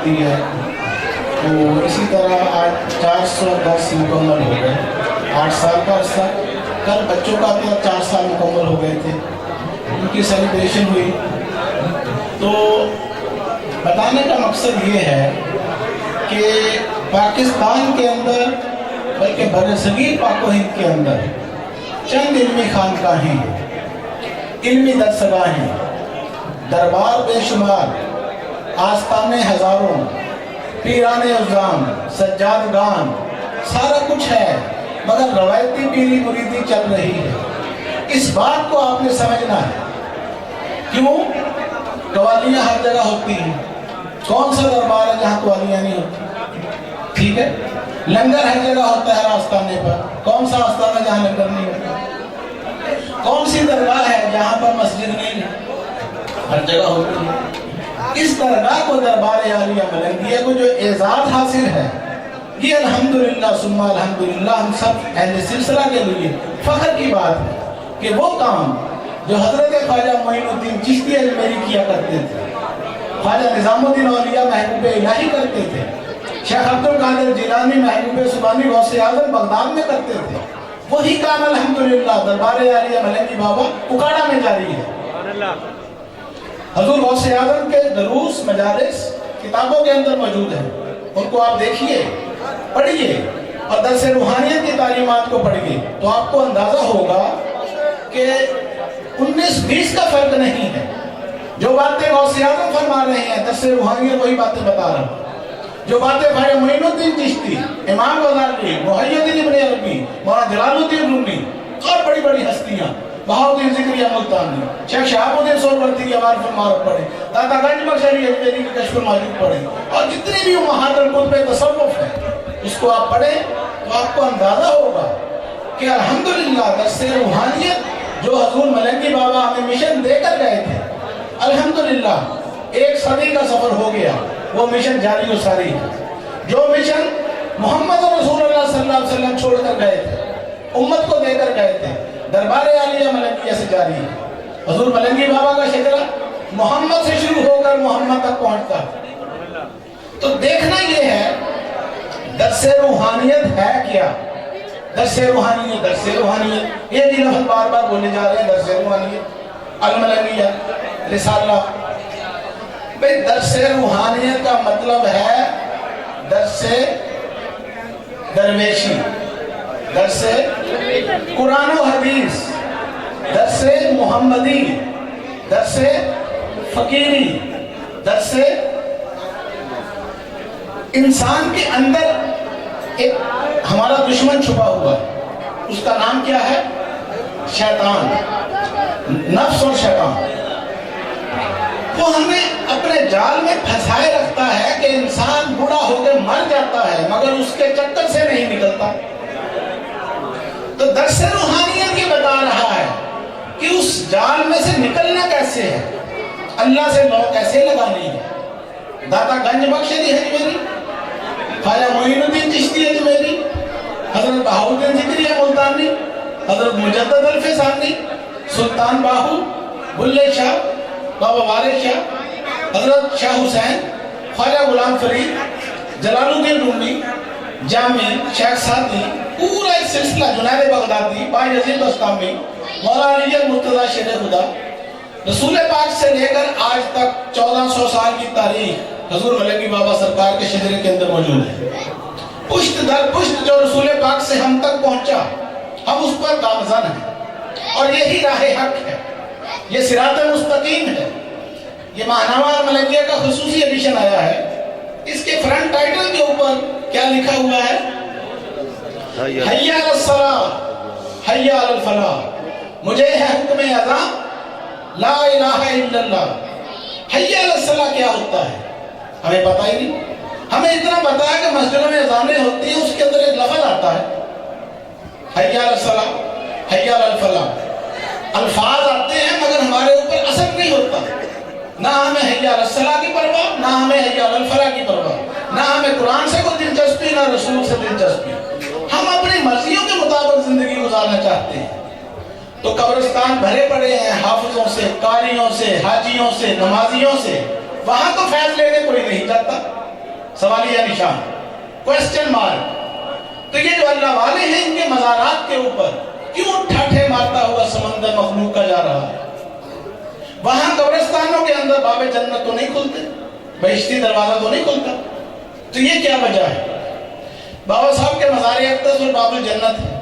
ہوتی ہے، تو اسی طرح آج 410 مکمل ہو گئے، 8 سال کا عرصہ۔ کل بچوں کا تھا 4 سال مکمل ہو گئے تھے، ان کی سیلیبریشن ہوئی۔ تو بتانے کا مقصد یہ ہے کہ پاکستان کے اندر بلکہ برصغیر پاک و ہند کے اندر چند علمی خانقاہیں، علمی درسگاہیں، دربار بے شمار، آستانے ہزاروں، پیرانے عظام، سجادگان، سارا کچھ ہے، مگر روایتی پیری مریدی چل رہی ہے۔ اس بات کو آپ نے سمجھنا ہے۔ کیوں؟ قوالیاں ہر جگہ ہوتی ہیں، کون سا دربار ہے جہاں قوالیاں نہیں ہوتی؟ ٹھیک ہے، لنگر ہر جگہ ہوتا ہے آستانے پر، کون سا آستانہ جہاں لنگر نہیں ہوتا؟ کون سی درگاہ ہے جہاں پر مسجد نہیں ہے؟ ہر جگہ ہوتی ہے۔ اس درگاہ کو دربار عالیہ ملنگیہ کو جو اعزاز حاصل ہے، یہ الحمدللہ ثم الحمدللہ ہم سب اہل سلسلہ کے لیے فخر کی بات ہے کہ وہ کام جو حضرت خواجہ معین الدین چشتی اجمیری کیا کرتے تھے، خواجہ نظام الدین اولیاء محبوب الہی کرتے تھے، شیخ عبد القادر جیلانی محبوب سبحانی غوث اعظم بغداد میں کرتے تھے، وہی کام الحمدللہ دربار عالیہ ملنگی بابا اکاڑا میں جاری ہے۔ حضور غوث اعظم کے دروس مجالس کتابوں کے اندر موجود ہیں، ان کو آپ دیکھیے، پڑھیے اور درس روحانیت کی تعلیمات کو پڑھیے تو آپ کو اندازہ ہوگا کہ 19-20 کا فرق نہیں ہے۔ جو باتیں غوث اعظم فرما رہے ہیں درس روحانیت وہی باتیں بتا رہا ہوں، جو باتیں خواجہ معین الدین چشتی، امام غزالی، محی الدین ابن عربی، مولانا جلال الدین رومی اور بڑی بڑی ہستیاں، بہاؤالدین ذکریہ ملتانی، شیخ شہاب الدین سہروردی کی عوارف المعارف پڑھیں، داتا گنج بخش علی اجمیری کی کشف الماجد پڑھیں، اور جتنی بھی امہات الکتب تصوف ہے اس کو آپ پڑھیں تو آپ کو اندازہ ہوگا کہ الحمدللہ درس روحانیت جو حضور ملنگی بابا ہمیں مشن دے کر گئے تھے، الحمدللہ 1 صدی کا سفر ہو گیا، وہ مشن جاری و ساری ہے۔ جو مشن محمد رسول اللہ صلی اللہ علیہ وسلم چھوڑ کر گئے تھے، امت کو دے کر گئے تھے، دربار عالیہ ملنگیہ سے جاری ہے۔ حضور ملنگی بابا کا شجرہ محمد سے شروع ہو کر محمد تک پہنچتا ہے۔ تو دیکھنا یہ ہے درس روحانیت ہے کیا؟ درس روحانیت، درس روحانیت، یہ بھی لفظ بار بار بولے جا رہے ہیں، درس روحانیت، الملنگیہ، رسالہ۔ بھئی درس روحانیت کا مطلب ہے درس درویشی، درس قرآن و حدیث، درس محمدی، درس فقیری، درس انسان کے اندر ایک ہمارا دشمن چھپا ہوا ہے، اس کا نام کیا ہے؟ شیطان، نفس اور شیطان۔ وہ ہمیں اپنے جال میں پھنسائے رکھتا ہے کہ انسان بوڑھا ہو کے مر جاتا ہے مگر اس کے چکر سے نہیں نکلتا۔ تو درس روحانیت یہ بتا رہا ہے کہ اس جال میں سے نکلنا کیسے ہے، اللہ سے لو کیسے لگانی ہے۔ داتا گنج بخش علی اجمیری، خواجہ معین الدین چشتی اجمیری، حضرت بہاؤالدین ذکریہ ملتانی، حضرت مجدد الفسانی، سلطان باہو، بلے شاہ، بابا وارث شاہ، حضرت شاہ حسین، خواجہ غلام فرید، جلال الدین رومی، جامع، شیخ سعدی، پورا ایک سلسلہ، جنید بغدادی، بایزید بسطامی، مولانا علی المرتضیٰ شیر خدا، رسول پاک سے لے کر آج تک 1400 سال کی تاریخ حضور ملنگی بابا سرکار کے شجرے کے اندر موجود ہے۔ پشت در پشت جو رسول پاک سے ہم تک پہنچا، ہم اس پر گامزن ہیں، اور یہی راہ حق ہے، یہ صراط مستقیم ہے۔ یہ ماہنامہ ملنگیہ کا خصوصی ایڈیشن آیا ہے، اس کے فرنٹ ٹائٹل کے اوپر کیا لکھا ہوا ہے؟ حی علی الصلاۃ، حی علی الفلاح، مجھے ہے حکم اذاں، لا الہ الا اللہ۔ حی علی الصلاۃ کیا ہوتا ہے ہمیں پتہ ہی نہیں۔ ہمیں اتنا پتا ہے کہ مسجدوں میں اذانیں ہوتی ہیں، اس کے اندر ایک لفظ آتا ہے حی علی الصلاۃ، حی علی الفلاح، الفاظ آتے ہیں مگر ہمارے اوپر اثر نہیں ہوتا۔ نہ ہمیں حی علی الصلاۃ کی پرواہ، نہ ہمیں حی علی الفلاح کی پرواہ، نہ ہمیں قرآن سے کوئی دلچسپی، نہ رسول سے دلچسپی۔ ہم اپنی مرضیوں کے مطابق زندگی گزارنا چاہتے ہیں۔ تو قبرستان بھرے پڑے ہیں حافظوں سے، قاریوں سے، حاجیوں سے، نمازیوں سے، وہاں تو فیض لینے کوئی نہیں جاتا۔ سوالیہ نشان، کوشچن مارک۔ تو یہ جو اللہ والے ہیں ان کے مزارات کے اوپر کیوں ٹھاٹھے مارتا ہوا سمندر مخلوق کا جا رہا ہے؟ وہاں قبرستانوں کے اندر باب جنت تو نہیں کھلتے، بہشتی دروازہ تو نہیں کھلتا، تو یہ کیا وجہ ہے؟ بابا صاحب کے مزار اقدس اور باب الجنت ہے،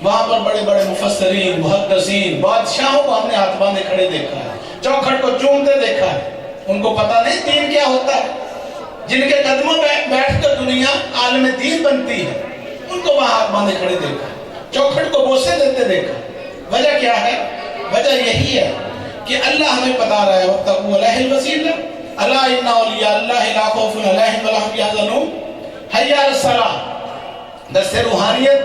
وہاں پر بڑے بڑے مفسرین، محدثین، بادشاہوں کو ہم نے ہاتھ باندھے کھڑے دیکھا ہے، چوکھٹ کو چومتے دیکھا ہے۔ ان کو پتہ نہیں دین کیا ہوتا ہے، جن کے قدموں میں بیٹھ کر دنیا عالم دین بنتی ہے، ان کو وہاں ہاتھ باندھے کھڑے دیکھا، چوکھٹ کو بوسے دیتے دیکھا۔ وجہ کیا ہے؟ وجہ یہی ہے کہ اللہ ہمیں بتا رہا ہے وَاتَّقُوا إِلَيْهِ الْوَسِيلَةَ أَلَا إِنَّ أَوْلِيَاءَ اللَّهِ لَا خَوْفٌ عَلَيْهِمْ وَلَا هُمْ يَحْزَنُونَ۔ حَيَّ عَلَى الصَّلَاةِ، درس روحانیت۔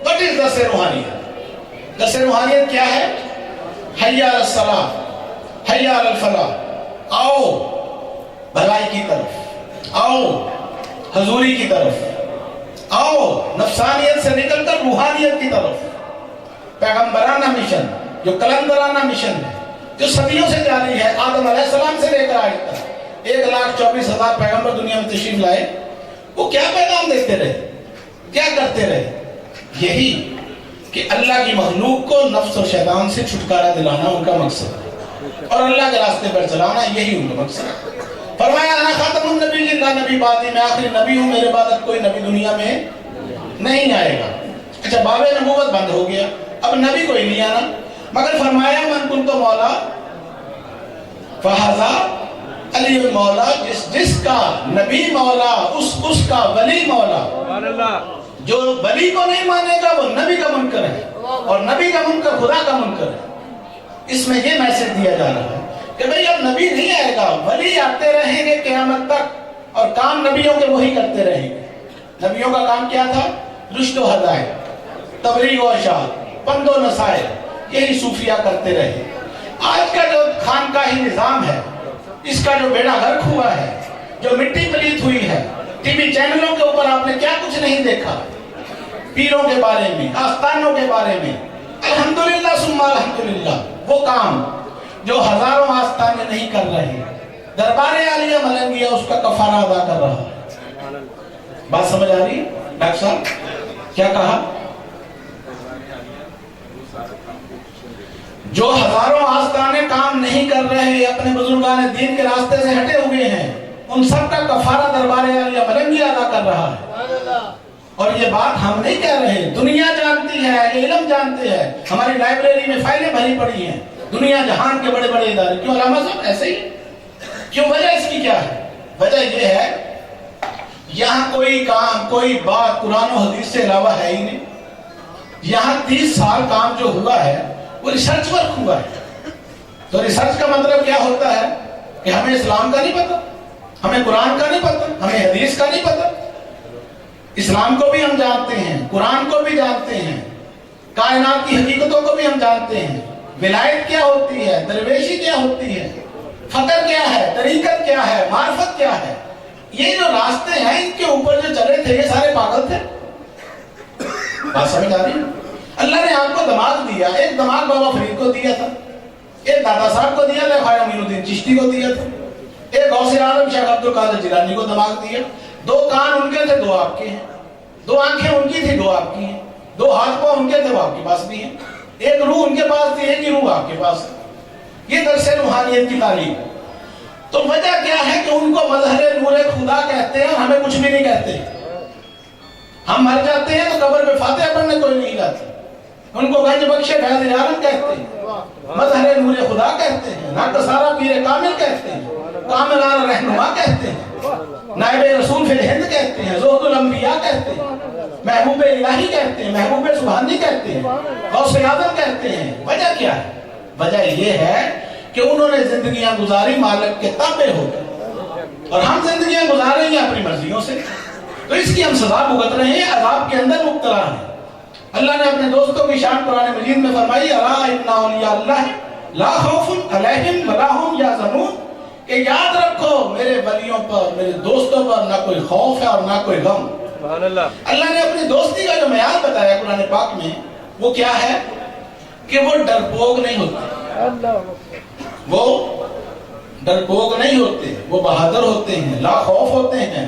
What is درس روحانیت؟ درس روحانیت کیا ہے؟ حَيَّ عَلَى الصَّلَاةِ حَيَّ عَلَى الْفَلَاحِ، آؤ بھلائی کی طرف، آؤ حضوری کی طرف، آؤ نفسانیت سے نکل کر روحانیت کی طرف۔ پیغمبرانہ مشن، جو کلندرانہ مشن ہے، جو صدیوں سے جاری ہے، آدم علیہ السلام سے لے کر آج تک 1,24,000 پیغمبر دنیا میں تشریف لائے، وہ کیا پیغام دیتے رہے، کیا کرتے رہے؟ یہی کہ اللہ کی مخلوق کو نفس اور شیطان سے چھٹکارا دلانا ان کا مقصد ہے، اور اللہ کے راستے پر چلانا یہی ان کا مقصد ہے۔ فرمایا انا خاتم النبی، اللہ نبی بعدی، میں آخری نبی ہوں، میرے بعد کوئی نبی دنیا میں نہیں آئے گا۔ اچھا، باب نبوت بند ہو گیا، اب نبی کوئی نہیں آنا، مگر فرمایا من کنت مولا فہذا علی مولا، جس کا نبی مولا اس کا ولی مولا۔ جو ولی کو نہیں مانے گا وہ نبی کا منکر ہے، اور نبی کا منکر خدا کا منکر ہے۔ اس میں یہ میسج دیا جا رہا ہے کہ بھئی اب نبی نہیں آئے گا، ولی آتے رہیں گے قیامت تک، اور کام نبیوں کے وہی کرتے رہیں گے۔ نبیوں کا کام کیا تھا؟ رشد و ہدایت، تبلیغ و ارشاد، پند و نصائح، یہی صوفیہ کرتے رہے۔ آج کا جو خانقاہی نظام ہے، اس کا جو بیڑا غرق ہوا ہے، جو مٹی پلیت ہوئی ہے، ٹی وی چینلوں کے اوپر آپ نے کیا کچھ نہیں دیکھا، پیروں کے بارے میں، آستانوں کے بارے میں، الحمدللہ ثم الحمدللہ، وہ کام جو ہزاروں آستانے نہیں کر رہے، دربار عالیہ ملنگیہ اس کا کفارہ ادا کر رہا ہے۔ بات سمجھ آ رہی ہے؟ ڈاکٹر صاحب کیا کہا؟ جو ہزاروں آستانے کام نہیں کر رہے، اپنے بزرگان دین کے راستے سے ہٹے ہوئے ہیں، ان سب کا کفارہ دربار عالیہ ملنگیہ ادا کر رہا ہے۔ اور یہ بات ہم نہیں کہہ رہے، دنیا جانتی ہے، علم جانتے ہیں، ہماری لائبریری میں فائلیں بھری پڑی ہیں، دنیا جہان کے بڑے بڑے ادارے۔ کیوں علامہ صاحب ایسے ہی؟ کیوں؟ وجہ اس کی کیا ہے؟ وجہ یہ ہے یہاں کوئی کام، کوئی بات قرآن و حدیث سے علاوہ ہے ہی نہیں۔ یہاں 30 سال کام جو ہوا ہے وہ ریسرچ ورک ہوا ہے۔ تو ریسرچ کا مطلب کیا ہوتا ہے کہ ہمیں اسلام کا نہیں پتا، ہمیں قرآن کا نہیں پتا، ہمیں حدیث کا نہیں پتا۔ اسلام کو بھی ہم جانتے ہیں، قرآن کو بھی جانتے ہیں، کائنات کی حقیقتوں کو بھی ہم جانتے ہیں، ولایت کیا ہوتی ہے، درویشی کیا ہوتی ہے، فقر کیا ہے، طریقت کیا ہے، معرفت کیا ہے۔ یہ جو راستے ہیں ان کے اوپر جو چلے تھے، یہ سارے پاگل تھے۔ بات سمجھ آ رہی ہے؟ اللہ نے آپ کو دماغ دیا، ایک دماغ بابا فرید کو دیا تھا، ایک دادا صاحب کو دیا تھا، خواجہ معین الدین چشتی کو دیا تھا، ایک غوث اعظم شیخ عبد القادر جیلانی کو دماغ دیا۔ 2 کان ان کے تھے، 2 آپ کے ہیں، 2 آنکھیں ان کی تھی، 2 آپ کی ہیں، 2 ہاتھ پاؤں ان کے تھے، وہ آپ کے پاس بھی ہیں، ایک روح ان کے پاس تھی، ایک ہی روح آپ کے پاس ہے۔ یہ درس روحانیت کی تعلیم۔ تو وجہ کیا ہے کہ ان کو مظہر نور خدا کہتے ہیں اور ہمیں کچھ بھی نہیں کہتے۔ ہم مر جاتے ہیں تو قبر پہ فاتحہ پڑھنے کوئی نہیں جاتا، ان کو گنج بخش فیض عالم کہتے ہیں، مظہر نور خدا کہتے ہیں، ناقصارہ پیر کامل کہتے ہیں، کاملانہ رہنما کہتے ہیں، نائب رسول فی الہند کہتے ہیں، زہد الانبیاء کہتے ہیں، محبوب الہی کہتے ہیں، محبوب سبحانی کہتے ہیں، غوث اعظم کہتے ہیں۔ وجہ کیا ہے؟ وجہ یہ ہے کہ انہوں نے زندگیاں گزاری مالک کے تابع ہو گئے، اور ہم زندگیاں گزار رہے ہیں اپنی مرضیوں سے، تو اس کی ہم سزا بھگت رہے ہیں، عذاب کے اندر مبتلا ہیں۔ اللہ نے اپنے دوستوں کی شان قرآن مجید میں فرمائی، الا ان اولیاء اللہ لا خوف علیہم ولا هم یحزنون، کہ یاد رکھو میرے ولیوں پر، میرے دوستوں پر نہ کوئی خوف ہے اور نہ کوئی غم۔ اللہ نے اپنی دوستی کا جو معیار بتایا قرآن پاک میں، وہ کیا ہے کہ وہ ڈرپوک نہیں ہوتے، وہ ڈرپوک نہیں ہوتے، وہ بہادر ہوتے ہیں، لا خوف ہوتے ہیں،